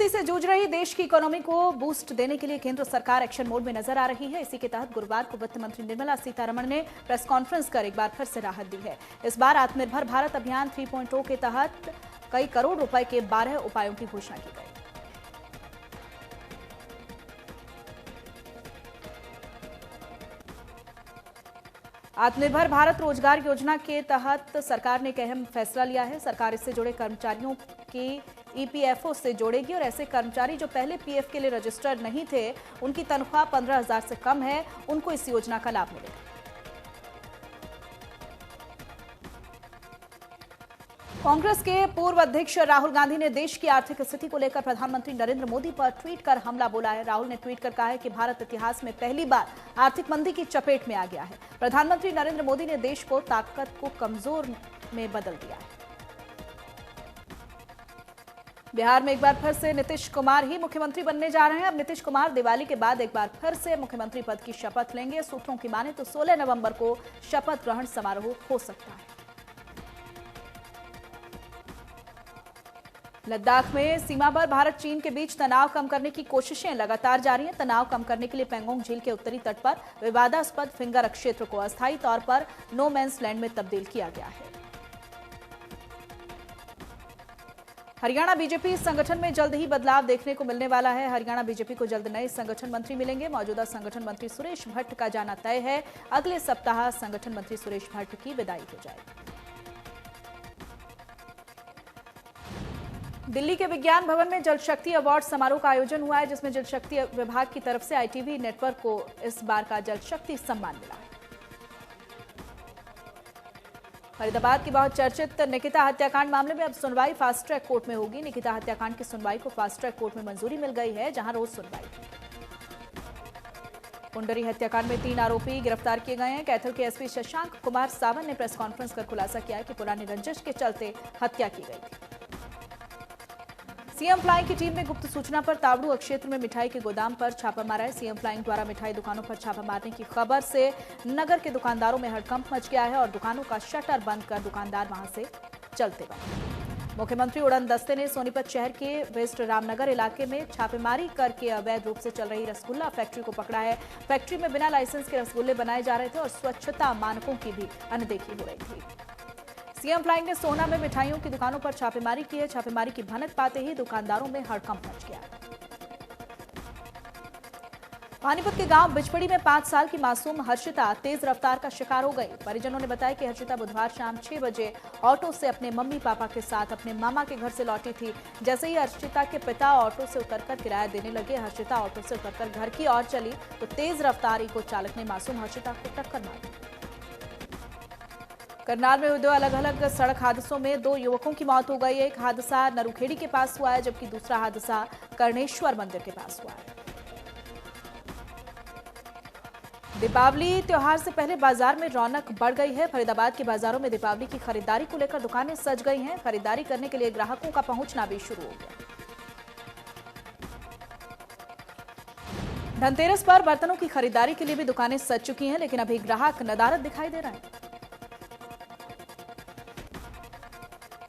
सुस्ती से जूझ रही देश की इकोनॉमी को बूस्ट देने के लिए केंद्र सरकार एक्शन मोड में नजर आ रही है। इसी के तहत गुरुवार को वित्त मंत्री निर्मला सीतारमण ने प्रेस कॉन्फ्रेंस कर एक बार फिर से राहत दी है। इस बार आत्मनिर्भर भारत अभियान 3.0 के तहत कई करोड़ रुपए के 12 उपायों की घोषणा की गई। आत्मनिर्भर भारत रोजगार योजना के तहत सरकार ने एक अहम फैसला लिया है। सरकार इससे जुड़े कर्मचारियों की ईपीएफओ से जोड़ेगी और ऐसे कर्मचारी जो पहले पीएफ के लिए रजिस्टर्ड नहीं थे, उनकी तनख्वाह 15,000 से कम है, उनको इस योजना का लाभ मिलेगा। कांग्रेस के पूर्व अध्यक्ष राहुल गांधी ने देश की आर्थिक स्थिति को लेकर प्रधानमंत्री नरेंद्र मोदी पर ट्वीट कर हमला बोला है। राहुल ने ट्वीट कर कहा है कि भारत इतिहास में पहली बार आर्थिक मंदी की चपेट में आ गया है। प्रधानमंत्री नरेंद्र मोदी ने देश को ताकत को कमजोर में बदल दिया है। बिहार में एक बार फिर से नीतीश कुमार ही मुख्यमंत्री बनने जा रहे हैं। अब नीतीश कुमार दिवाली के बाद एक बार फिर से मुख्यमंत्री पद की शपथ लेंगे। सूत्रों की माने तो 16 नवंबर को शपथ ग्रहण समारोह हो सकता है। लद्दाख में सीमा पर भारत चीन के बीच तनाव कम करने की कोशिशें लगातार जारी हैं। तनाव कम करने के लिए पैंगोंग झील के उत्तरी तट पर विवादास्पद फिंगर क्षेत्र को अस्थायी तौर पर नो मैंस लैंड में तब्दील किया गया है। हरियाणा बीजेपी संगठन में जल्द ही बदलाव देखने को मिलने वाला है। हरियाणा बीजेपी को जल्द नए संगठन मंत्री मिलेंगे। मौजूदा संगठन मंत्री सुरेश भट्ट का जाना तय है। अगले सप्ताह संगठन मंत्री सुरेश भट्ट की विदाई हो जाएगी। दिल्ली के विज्ञान भवन में जल शक्ति अवार्ड समारोह का आयोजन हुआ है, जिसमें जल शक्ति विभाग की तरफ से आईटीवी नेटवर्क को इस बार का जल शक्ति सम्मान मिला है। फरीदाबाद की बहुत चर्चित निकिता हत्याकांड मामले में अब सुनवाई फास्ट ट्रैक कोर्ट में होगी। निकिता हत्याकांड की सुनवाई को फास्ट ट्रैक कोर्ट में मंजूरी मिल गई है, जहां रोज सुनवाई। पुंडरी हत्याकांड में 3 आरोपी गिरफ्तार किए गए हैं। कैथल के एसपी शशांक कुमार सावन ने प्रेस कॉन्फ्रेंस कर खुलासा किया है कि पुरानी रंजिश के चलते हत्या की गई थी। सीएम फ्लाइंग की टीम ने गुप्त सूचना पर तावड़ू क्षेत्र में मिठाई के गोदाम पर छापा मारा है। सीएम फ्लाइंग द्वारा मिठाई दुकानों पर छापा मारने की खबर से नगर के दुकानदारों में हड़कंप मच गया है और दुकानों का शटर बंद कर दुकानदार वहां से चलते बने। मुख्यमंत्री उड़न दस्ते ने सोनीपत शहर के वेस्ट रामनगर इलाके में छापेमारी करके अवैध रूप से चल रही रसगुल्ला फैक्ट्री को पकड़ा है। फैक्ट्री में बिना लाइसेंस के रसगुल्ले बनाए जा रहे थे और स्वच्छता मानकों की भी अनदेखी हो रही थी। सीएम फ्लाइंग ने सोना में मिठाइयों की दुकानों पर छापेमारी की है। छापेमारी की भनक पाते ही दुकानदारों में हड़कंप मच गया। पानीपत के गांव बिचपड़ी में 5 साल की मासूम हर्षिता तेज रफ्तार का शिकार हो गई। परिजनों ने बताया कि हर्षिता बुधवार शाम 6 बजे ऑटो से अपने मम्मी पापा के साथ अपने मामा के घर से लौटी थी। जैसे ही हर्षिता के पिता ऑटो से उतरकर किराया देने लगे, हर्षिता ऑटो से उतरकर घर की ओर चली तो तेज रफ्तार इको चालक ने मासूम हर्षिता को टक्कर मारी। करनाल में हुए 2 अलग अलग सड़क हादसों में 2 युवकों की मौत हो गई है। एक हादसा नरुखेड़ी के पास हुआ है, जबकि दूसरा हादसा कर्णेश्वर मंदिर के पास हुआ है। दीपावली त्योहार से पहले बाजार में रौनक बढ़ गई है। फरीदाबाद के बाजारों में दीपावली की खरीदारी को लेकर दुकानें सज गई हैं। खरीदारी करने के लिए ग्राहकों का पहुंचना भी शुरू हो गया। धनतेरस पर बर्तनों की खरीदारी के लिए भी दुकानें सज चुकी हैं, लेकिन अभी ग्राहक नदारद दिखाई दे रहे हैं।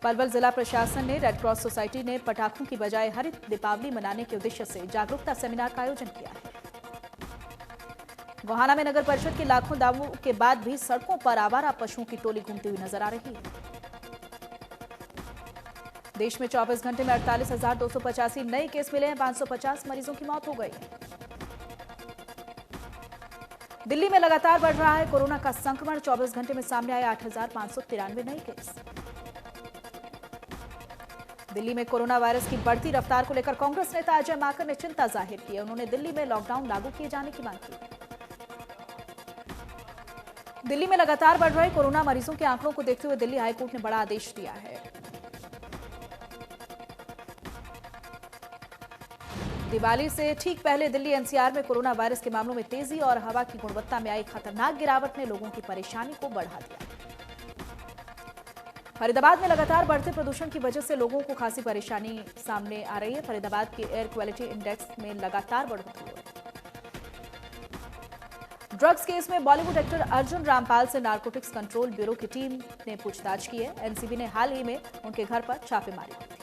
पलवल जिला प्रशासन ने रेड क्रॉस सोसाइटी ने पटाखों की बजाय हरित दीपावली मनाने के उद्देश्य से जागरूकता सेमिनार का आयोजन किया है। गोहाना में नगर परिषद के लाखों दावों के बाद भी सड़कों पर आवारा पशुओं की टोली घूमती हुई नजर आ रही है। देश में 24 घंटे में 48,285 नए केस मिले हैं। 550 मरीजों की मौत हो गई है। दिल्ली में लगातार बढ़ रहा है कोरोना का संक्रमण। 24 घंटे में सामने आए 8,593 नए केस। दिल्ली में कोरोना वायरस की बढ़ती रफ्तार को लेकर कांग्रेस नेता अजय माकन ने चिंता जाहिर की है। उन्होंने दिल्ली में लॉकडाउन लागू किए जाने की मांग की। दिल्ली में लगातार बढ़ रहे कोरोना मरीजों के आंकड़ों को देखते हुए दिल्ली हाईकोर्ट ने बड़ा आदेश दिया है। दिवाली से ठीक पहले दिल्ली एनसीआर में कोरोना वायरस के मामलों में तेजी और हवा की गुणवत्ता में आई खतरनाक गिरावट ने लोगों की परेशानी को बढ़ा दिया। फरीदाबाद में लगातार बढ़ते प्रदूषण की वजह से लोगों को खासी परेशानी सामने आ रही है। फरीदाबाद के एयर क्वालिटी इंडेक्स में लगातार बढ़ोतरी हो रही है। ड्रग्स केस में बॉलीवुड एक्टर अर्जुन रामपाल से नारकोटिक्स कंट्रोल ब्यूरो की टीम ने पूछताछ की है। एनसीबी ने हाल ही में उनके घर पर छापेमारी की।